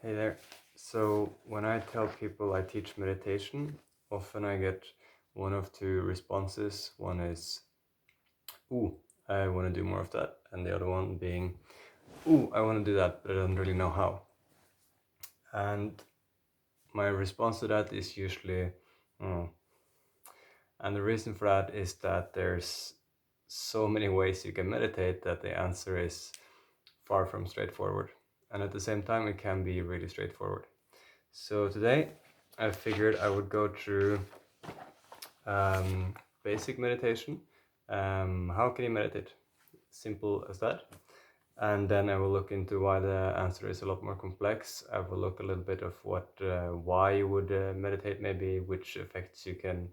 Hey there. So, when I tell people I teach meditation, often I get one of two responses. One is, ooh, I want to do more of that. And the other one being, ooh, I want to do that, but I don't really know how. And my response to that is usually, oh. And the reason for that is that there's so many ways you can meditate that the answer is far from straightforward. And at the same time, it can be really straightforward. So today I figured I would go through basic meditation. How can you meditate? Simple as that. And then I will look into why the answer is a lot more complex. I will look a little bit of why you would meditate, maybe which effects you can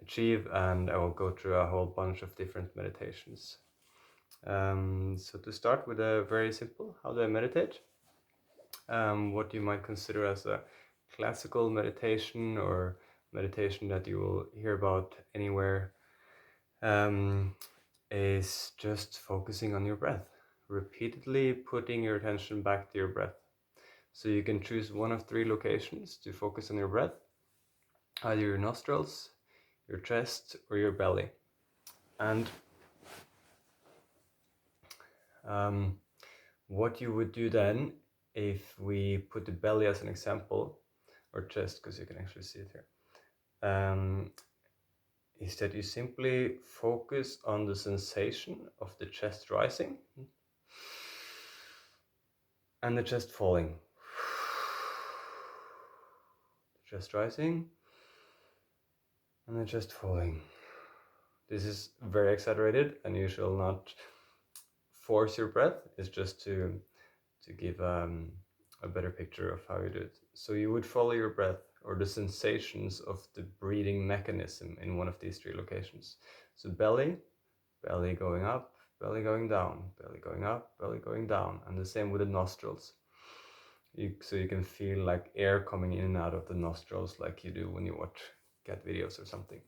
achieve, and I will go through a whole bunch of different meditations. So to start with a very simple, how do I meditate? What you might consider as a classical meditation or meditation that you will hear about anywhere is just focusing on your breath, repeatedly putting your attention back to your breath. So you can choose one of three locations to focus on your breath, either your nostrils, your chest, or your belly. And what you would do then, if we put the belly as an example, or chest, because you can actually see it here, is that you simply focus on the sensation of the chest rising and the chest falling. The chest rising and the chest falling. This is very exaggerated, and you shall not force your breath. It's just to give a better picture of how you do it. So you would follow your breath or the sensations of the breathing mechanism in one of these three locations. So belly, belly going up, belly going down, belly going up, belly going down, and the same with the nostrils. So you can feel like air coming in and out of the nostrils like you do when you watch cat videos or something.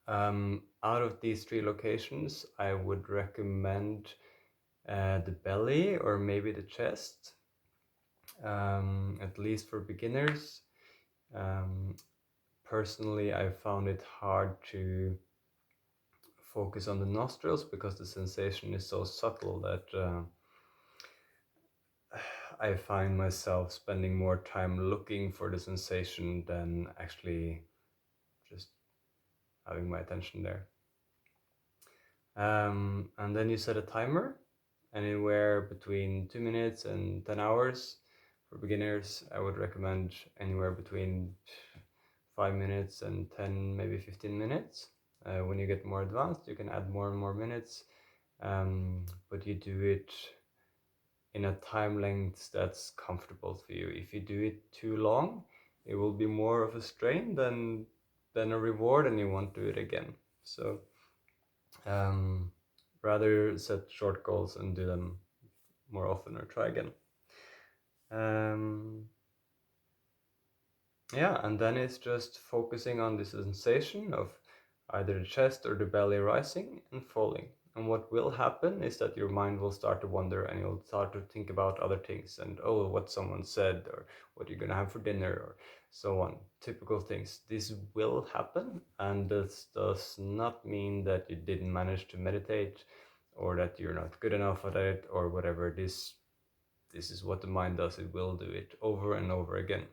Out of these three locations, I would recommend the belly or maybe the chest, at least for beginners. Personally, I found it hard to focus on the nostrils because the sensation is so subtle that I find myself spending more time looking for the sensation than actually just having my attention there. And then you set a timer, anywhere between 2 minutes and 10 hours. For beginners, I would recommend anywhere between 5 minutes and 10, maybe 15 minutes. When you get more advanced, you can add more and more minutes, but you do it in a time length that's comfortable for you. If you do it too long, it will be more of a strain than a reward, and you won't do it again. So rather set short goals and do them more often or try again. Yeah, and then it's just focusing on the sensation of either the chest or the belly rising and falling. And what will happen is that your mind will start to wander and you'll start to think about other things and, oh, what someone said or what you're going to have for dinner or so on. Typical things. This will happen, and this does not mean that you didn't manage to meditate or that you're not good enough at it or whatever. This is what the mind does. It will do it over and over again.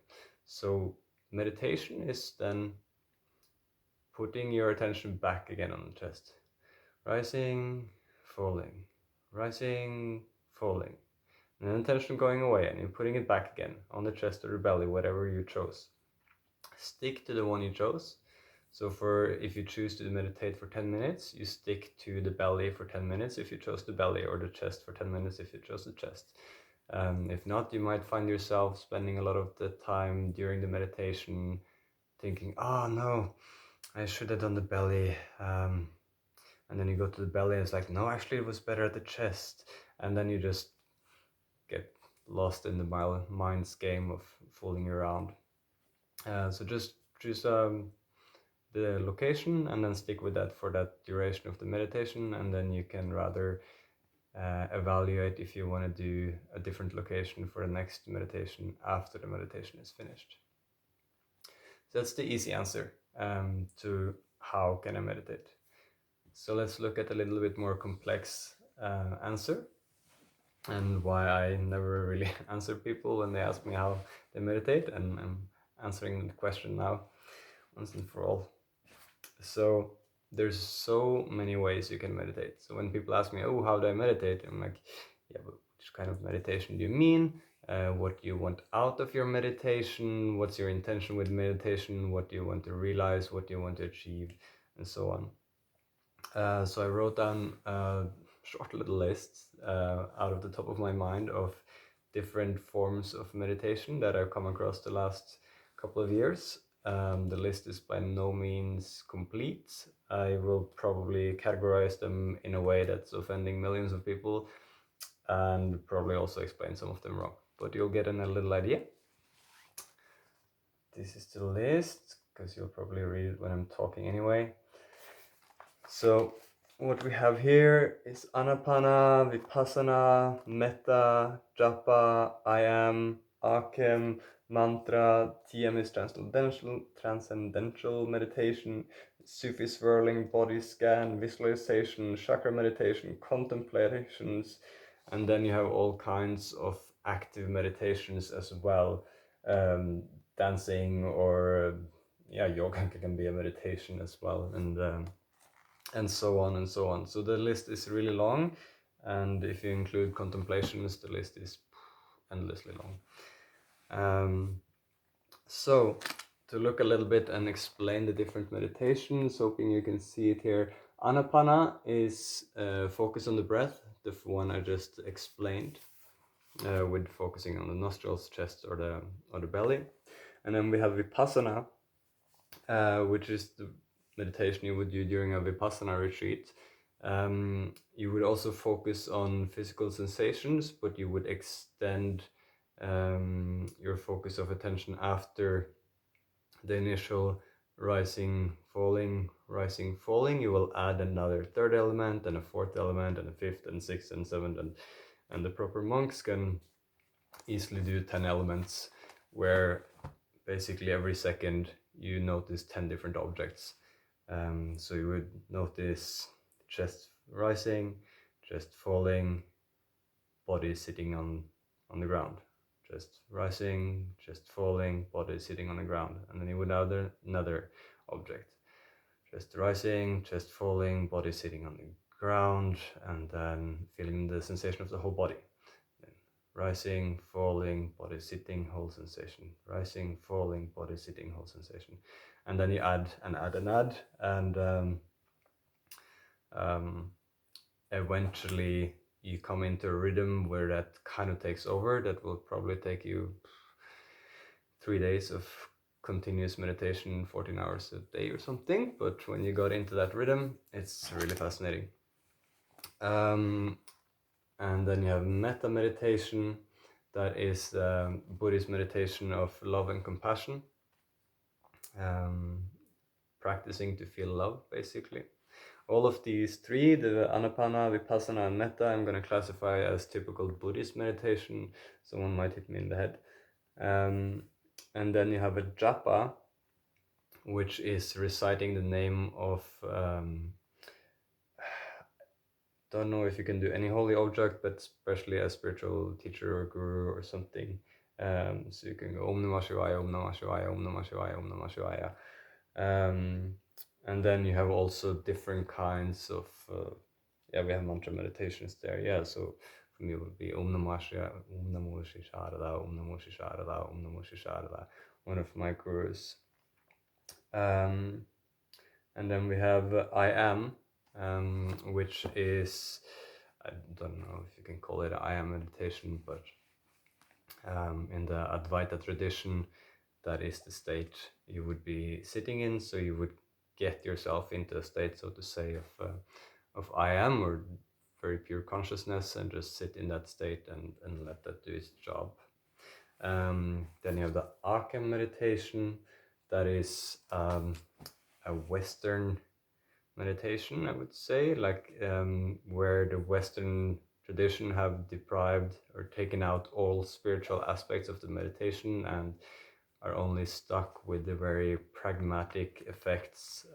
So meditation is then putting your attention back again on the chest. Rising, falling, rising, falling. And then attention going away, and you're putting it back again on the chest or the belly, whatever you chose. Stick to the one you chose. So if you choose to meditate for 10 minutes, you stick to the belly for 10 minutes if you chose the belly, or the chest for 10 minutes if you chose the chest. If not, you might find yourself spending a lot of the time during the meditation thinking, oh no, I should have done the belly. And then you go to the belly and it's like, no, actually it was better at the chest. And then you just get lost in the mind's game of fooling around. So just choose the location and then stick with that for that duration of the meditation. And then you can rather evaluate if you want to do a different location for the next meditation after the meditation is finished. So that's the easy answer to how can I meditate. So let's look at a little bit more complex answer, and why I never really answer people when they ask me how they meditate, and I'm answering the question now once and for all. So there's so many ways you can meditate. So when people ask me, oh, how do I meditate? I'm like, yeah, but which kind of meditation do you mean? What do you want out of your meditation? What's your intention with meditation? What do you want to realize? What do you want to achieve? And so on. So I wrote down a short little list out of the top of my mind of different forms of meditation that I've come across the last couple of years. The list is by no means complete. I will probably categorize them in a way that's offending millions of people, and probably also explain some of them wrong, but you'll get a little idea. This is the list, because you'll probably read it when I'm talking anyway. So what we have here is Anapana, Vipassana, Metta, Japa, I am, Akem, Mantra, TM is transcendental meditation, Sufi swirling, body scan, visualization, chakra meditation, contemplations, and then you have all kinds of active meditations as well. Dancing, or yoga can be a meditation as well, and so on and so on. So the list is really long, and if you include contemplations, the list is endlessly long. So to look a little bit and explain the different meditations, hoping you can see it here. Anapana is focus on the breath, the one I just explained, with focusing on the nostrils, chest, or the belly. And then we have Vipassana, which is the meditation you would do during a Vipassana retreat. You would also focus on physical sensations, but you would extend your focus of attention after the initial rising, falling, rising, falling. You will add another third element, and a fourth element, and a fifth, and sixth, and seventh, and the proper monks can easily do 10 elements, where basically every second you notice 10 different objects. So you would notice chest rising, chest falling, body sitting on the ground, chest rising, chest falling, body sitting on the ground, and then you would add another object, chest rising, chest falling, body sitting on the ground, and then feeling the sensation of the whole body. Rising, falling, body sitting, whole sensation. Rising, falling, body sitting, whole sensation. And then you add and add and add, and eventually you come into a rhythm where that kind of takes over. That will probably take you 3 days of continuous meditation, 14 hours a day or something. But when you got into that rhythm, it's really fascinating. And then you have metta meditation. That is Buddhist meditation of love and compassion. Practicing to feel love, basically. All of these three, the Anapana, Vipassana, and Metta, I'm going to classify as typical Buddhist meditation. Someone might hit me in the head. And then you have a Japa, which is reciting the name of don't know if you can do any holy object, but especially a spiritual teacher or guru or something. So you can go Om Namah Shivaya, Om Namah Shivaya, Om Namah Shivaya, Om Namah Shivaya. And then you have also different kinds of, we have mantra meditations there. Yeah, so for me it would be Om Namah Shivaya, Om Namo Shri Sharada, Om Namo Shri Sharada, Om Namo Shri Sharada, one of my gurus. And then we have I Am, which is, I don't know if you can call it I Am meditation, but in the Advaita tradition, that is the state you would be sitting in. So you would get yourself into a state, so to say, of I Am, or very pure consciousness, and just sit in that state and let that do its job. Then you have the Akem meditation. That is a Western meditation, I would say, like where the Western tradition have deprived or taken out all spiritual aspects of the meditation and are only stuck with the very pragmatic effects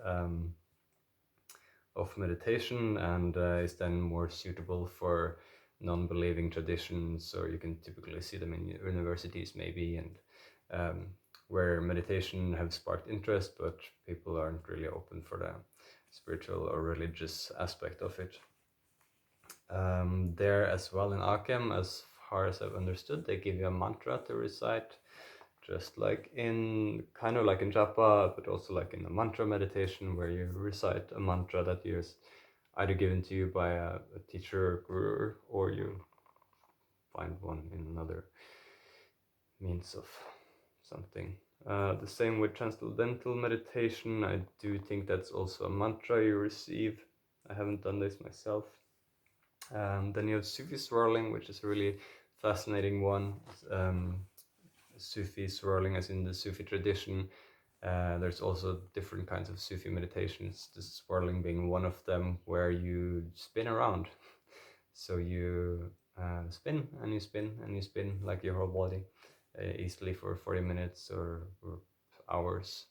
of meditation, and is then more suitable for non-believing traditions, or you can typically see them in universities maybe, and where meditation have sparked interest, but people aren't really open for the spiritual or religious aspect of it. There as well in Akem, as far as I've understood, they give you a mantra to recite, just like in kind of like in japa, but also like in a mantra meditation where you recite a mantra that is either given to you by a teacher or guru, or you find one in another means of something. The same with transcendental meditation. I do think that's also a mantra you receive. I haven't done this myself. Then you have Sufi swirling, which is a really fascinating one. Sufi swirling, as in the Sufi tradition. There's also different kinds of Sufi meditations, the swirling being one of them, where you spin around. So you spin and you spin and you spin like your whole body easily for 40 minutes or hours.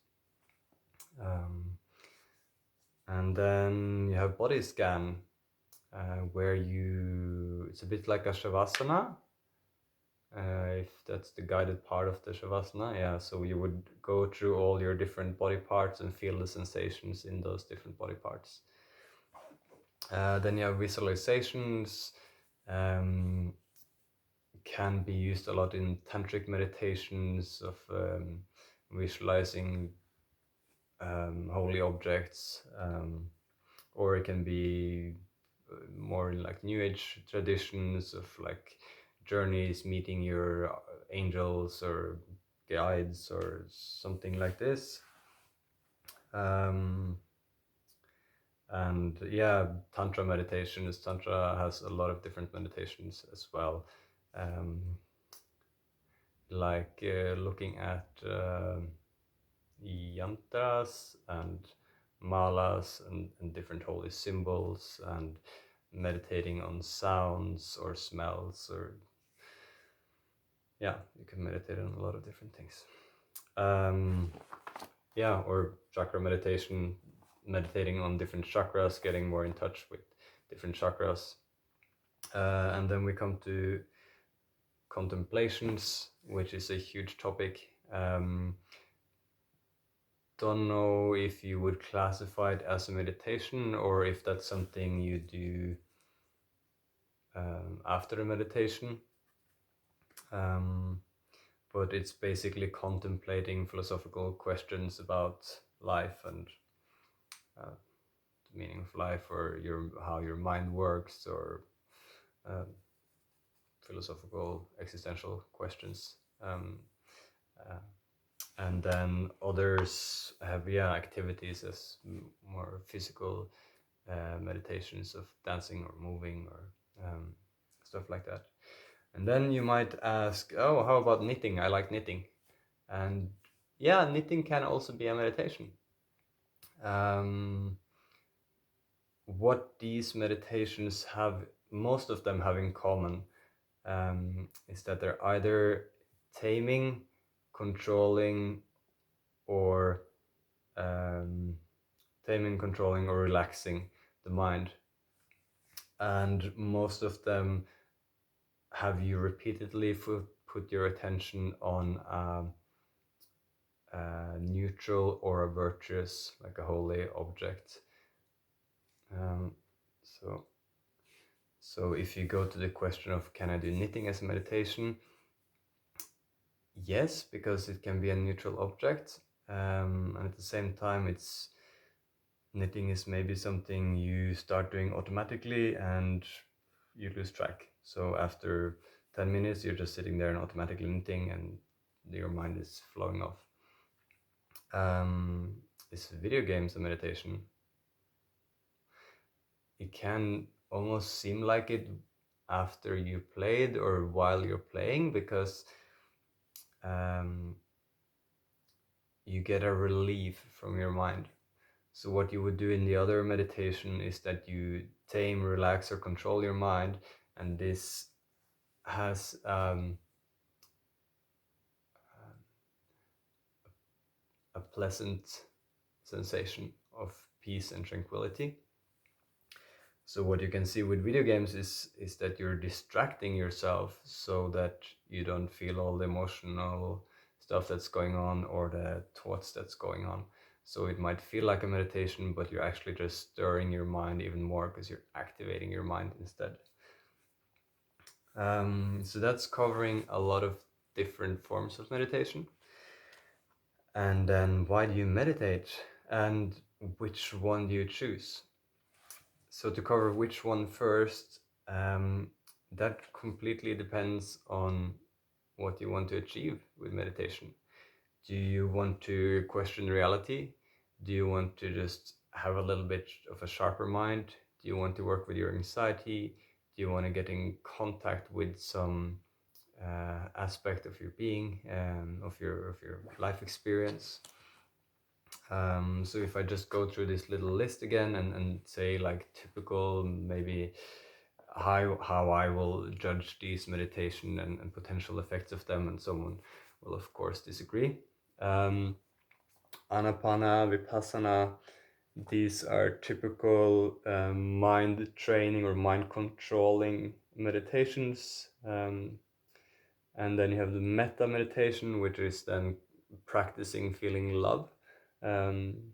And then you have body scan, where it's a bit like a Shavasana, if that's the guided part of the Shavasana. Yeah, so you would go through all your different body parts and feel the sensations in those different body parts. Then you have visualizations, can be used a lot in tantric meditations of visualizing holy objects, or it can be more in like New Age traditions of like journeys, meeting your angels or guides or something like this. And yeah, Tantra meditations. Tantra has a lot of different meditations as well. Like looking at yantras and malas and different holy symbols, and meditating on sounds or smells, or yeah, you can meditate on a lot of different things. Yeah, or chakra meditation, meditating on different chakras, getting more in touch with different chakras. And then we come to contemplations, which is a huge topic. Don't know if you would classify it as a meditation or if that's something you do after a meditation. But it's basically contemplating philosophical questions about life and the meaning of life, or how your mind works, or philosophical existential questions. And then others have activities as more physical meditations of dancing or moving or stuff like that. And then you might ask, oh, how about knitting? I like knitting. And yeah, knitting can also be a meditation. What these meditations have, most of them have in common, is that they're either taming, controlling, or controlling, or relaxing the mind. And most of them have you repeatedly put your attention on a neutral or a virtuous, like a holy object. So if you go to the question of can I do knitting as a meditation, yes, because it can be a neutral object, and at the same time knitting is maybe something you start doing automatically and you lose track. So after 10 minutes you're just sitting there and automatically knitting and your mind is flowing off. Is video games a meditation? It can almost seem like it after you played or while you're playing, because you get a relief from your mind. So what you would do in the other meditation is that you tame, relax, or control your mind, and this has a pleasant sensation of peace and tranquility. So what you can see with video games is that you're distracting yourself so that you don't feel all the emotional stuff that's going on or the thoughts that's going on. So it might feel like a meditation, but you're actually just stirring your mind even more because you're activating your mind instead. So that's covering a lot of different forms of meditation. And then why do you meditate? And which one do you choose? So to cover which one first, that completely depends on what you want to achieve with meditation. Do you want to question reality? Do you want to just have a little bit of a sharper mind? Do you want to work with your anxiety? Do you want to get in contact with some aspect of your being, of your life experience? So if I just go through this little list again and say like typical, maybe how I will judge these meditation and potential effects of them, and someone will of course disagree. Anapana, Vipassana, these are typical mind training or mind controlling meditations. And then you have the metta meditation, which is then practicing feeling love. Um,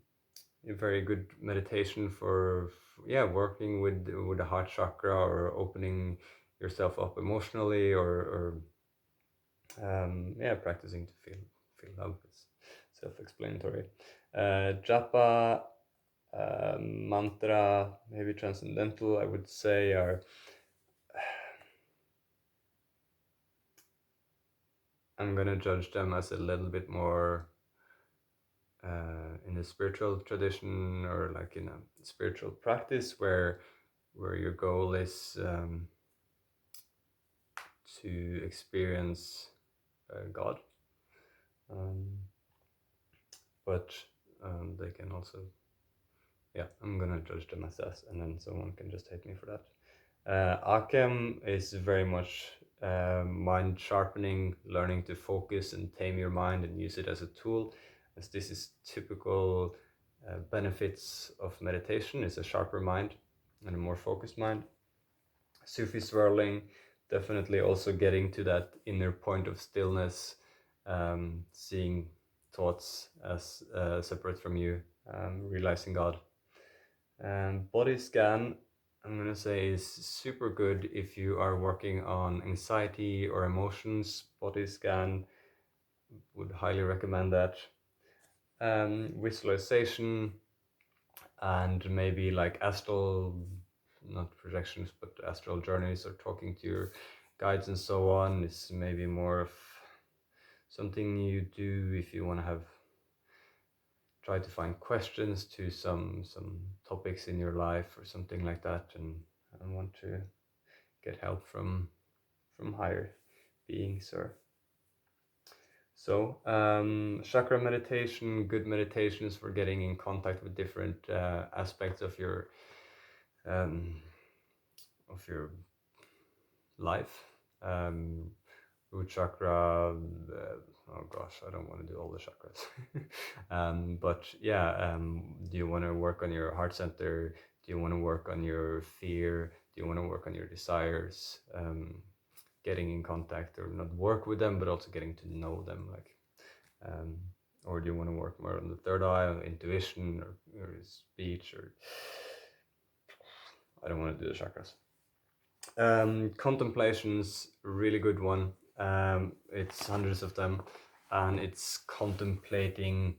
a very good meditation for working with the heart chakra or opening yourself up emotionally or practicing to feel love. It's self-explanatory. Japa, mantra, maybe transcendental, I would say, are I'm gonna judge them as a little bit more in a spiritual tradition or like in a spiritual practice where your goal is to experience God, but they can also, I'm gonna judge them as that, and then someone can just hate me for that. Akem is very much mind sharpening, learning to focus and tame your mind and use it as a tool, as this is typical benefits of meditation, is a sharper mind and a more focused mind. Sufi swirling, definitely also getting to that inner point of stillness, seeing thoughts as separate from you, realizing God. Body scan, I'm gonna say, is super good if you are working on anxiety or emotions. Body scan, would highly recommend that. Visualization and maybe like astral, not projections, but astral journeys or talking to your guides and so on is maybe more of something you do if you want to have try to find questions to some topics in your life or something like that, and want to get help from higher beings. Or so chakra meditation, good meditations for getting in contact with different aspects of your life. Root chakra, oh gosh, I don't want to do all the chakras. But yeah, do you want to work on your heart center? Do you want to work on your fear? Do you want to work on your desires? Getting in contact, or not work with them, but also getting to know them, like, or do you want to work more on the third eye, on intuition, or speech, or I don't want to do the chakras. Contemplations, really good one. It's hundreds of them, and it's contemplating,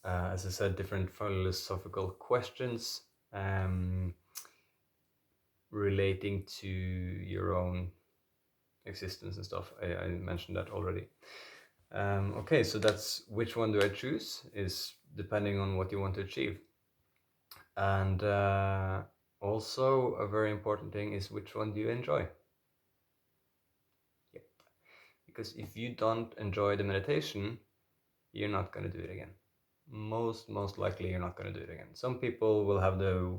as I said, different philosophical questions relating to your own existence and stuff. I mentioned that already. Okay, so that's which one do I choose is depending on what you want to achieve. And also a very important thing is which one do you enjoy? Yep. Because if you don't enjoy the meditation, you're not going to do it again. Most likely you're not going to do it again. Some people will have the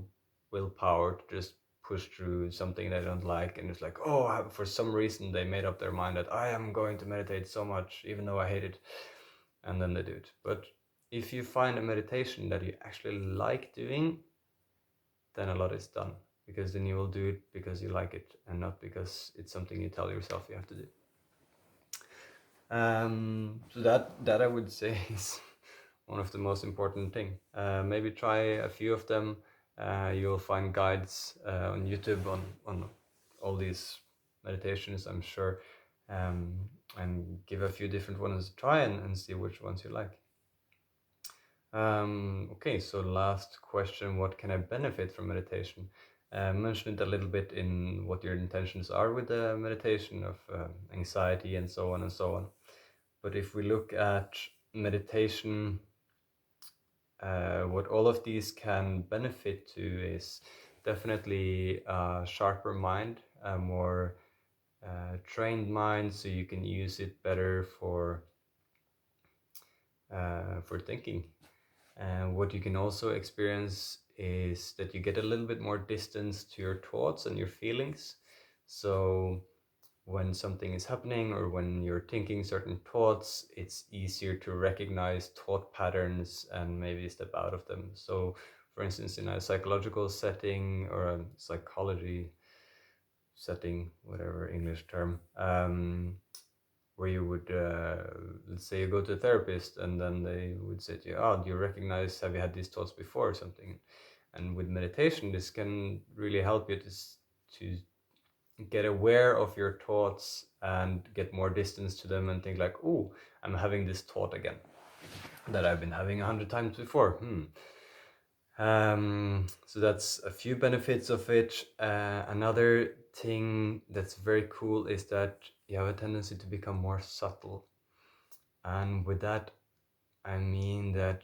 willpower to just push through something they don't like, and it's like, oh, for some reason they made up their mind that I am going to meditate so much even though I hate it, and then they do it. But if you find a meditation that you actually like doing, then a lot is done, because then you will do it because you like it and not because it's something you tell yourself you have to do. So that I would say is one of the most important thing. Maybe try a few of them. You'll find guides on YouTube on all these meditations, I'm sure, and give a few different ones a try and see which ones you like. Okay, so last question, what can I benefit from meditation? Mention it a little bit in what your intentions are with the meditation of anxiety and so on and so on. But if we look at meditation, what all of these can benefit to is definitely a sharper mind, a more trained mind, so you can use it better for thinking. And what you can also experience is that you get a little bit more distance to your thoughts and your feelings. So when something is happening or when you're thinking certain thoughts, it's easier to recognize thought patterns and maybe step out of them. So, for instance, in a psychological setting or a psychology setting, whatever English term, where you would, let's say you go to a therapist and then they would say to you, oh, do you recognize, have you had these thoughts before or something? And with meditation, this can really help you to get aware of your thoughts and get more distance to them and think like, oh, I'm having this thought again that I've been having 100 times before. So that's a few benefits of it. Another thing that's very cool is that you have a tendency to become more subtle. And with that, I mean that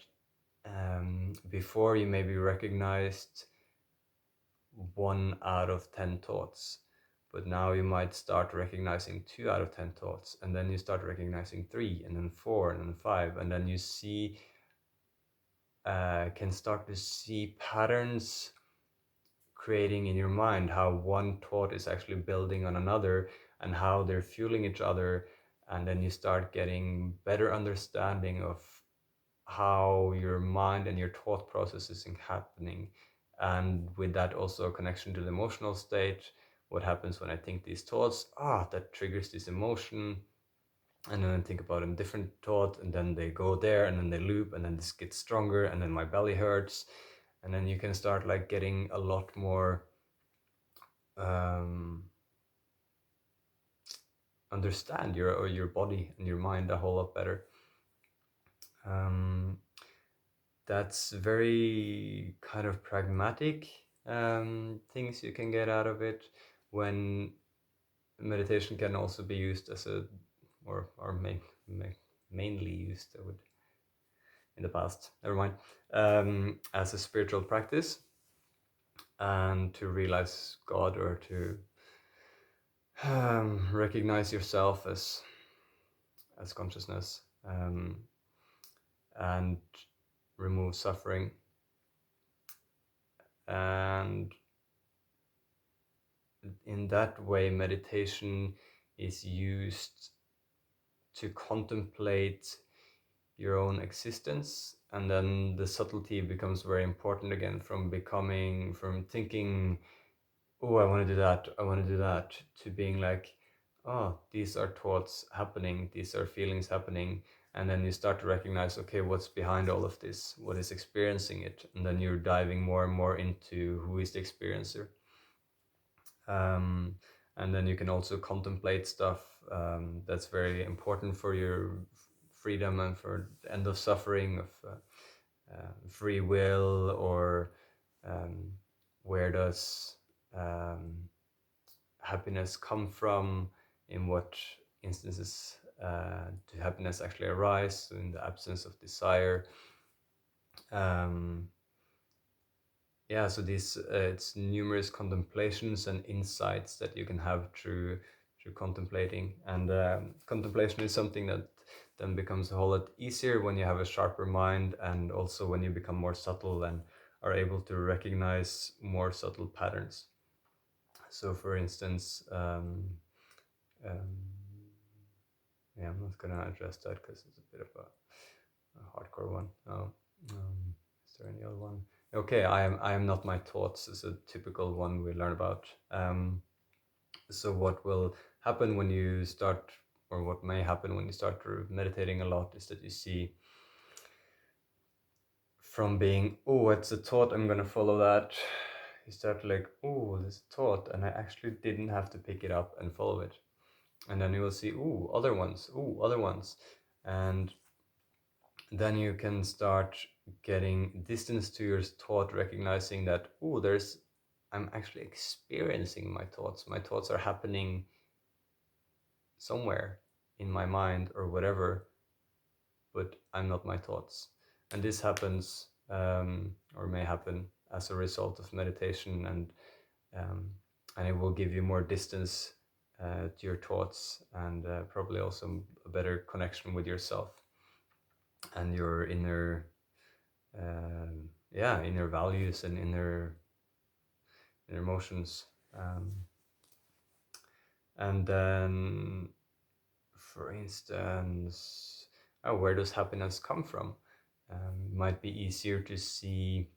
before you maybe recognized 1 out of 10 thoughts, but now you might start recognizing 2 out of 10 thoughts, and then you start recognizing 3, and then 4, and then 5, and then you can start to see patterns creating in your mind, how one thought is actually building on another and how they're fueling each other, and then you start getting better understanding of how your mind and your thought process is happening, and with that also a connection to the emotional state. What happens when I think these thoughts? That triggers this emotion, and then I think about a different thought, and then they go there, and then they loop, and then this gets stronger, and then my belly hurts, and then you can start like getting a lot more understand your body and your mind a whole lot better. That's very kind of pragmatic things you can get out of it. When meditation can also be used as mainly used, I would, in the past, never mind, as a spiritual practice, and to realize God, or to recognize yourself as consciousness, and remove suffering. And in that way, meditation is used to contemplate your own existence, and then the subtlety becomes very important again, from thinking, oh, I want to do that, I want to do that, to being like, oh, these are thoughts happening, these are feelings happening, and then you start to recognize, okay, what's behind all of this, what is experiencing it, and then you're diving more and more into who is the experiencer. And then you can also contemplate stuff that's very important for your freedom and for the end of suffering, of free will, or where does happiness come from, in what instances do happiness actually arise in the absence of desire. So these it's numerous contemplations and insights that you can have through contemplating, and contemplation is something that then becomes a whole lot easier when you have a sharper mind, and also when you become more subtle and are able to recognize more subtle patterns. So for instance, yeah, I'm not gonna address that because it's a bit of a hardcore one. Oh, is there any other one? Okay, I am not my thoughts is a typical one we learn about. So what will happen when you start, or what may happen when you start meditating a lot, is that you see from being, oh, it's a thought, I'm gonna follow that. You start like, oh, this thought, and I actually didn't have to pick it up and follow it. And then you will see, ooh, other ones. And then you can start getting distance to your thought, recognizing that, oh, I'm actually experiencing my thoughts. My thoughts are happening somewhere in my mind or whatever, but I'm not my thoughts. And this happens, or may happen, as a result of meditation, and it will give you more distance to your thoughts, and probably also a better connection with yourself and your inner values and inner emotions. And then, for instance, where does happiness come from? Might be easier to see.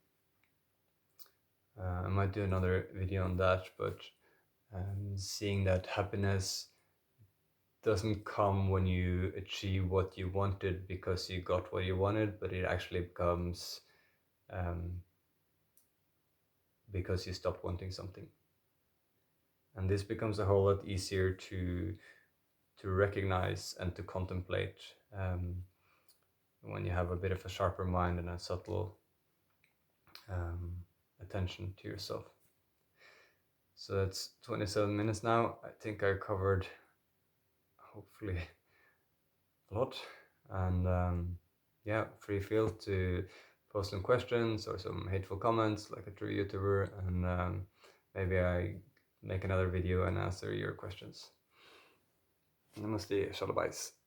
I might do another video on that, but seeing that happiness doesn't come when you achieve what you wanted because you got what you wanted, but it actually comes because you stopped wanting something. And this becomes a whole lot easier to recognize and to contemplate when you have a bit of a sharper mind and a subtle attention to yourself. So that's 27 minutes now. I think I covered hopefully a lot, and yeah, free feel to post some questions or some hateful comments like a true YouTuber, and maybe I make another video and answer your questions. Namaste, Shalabais.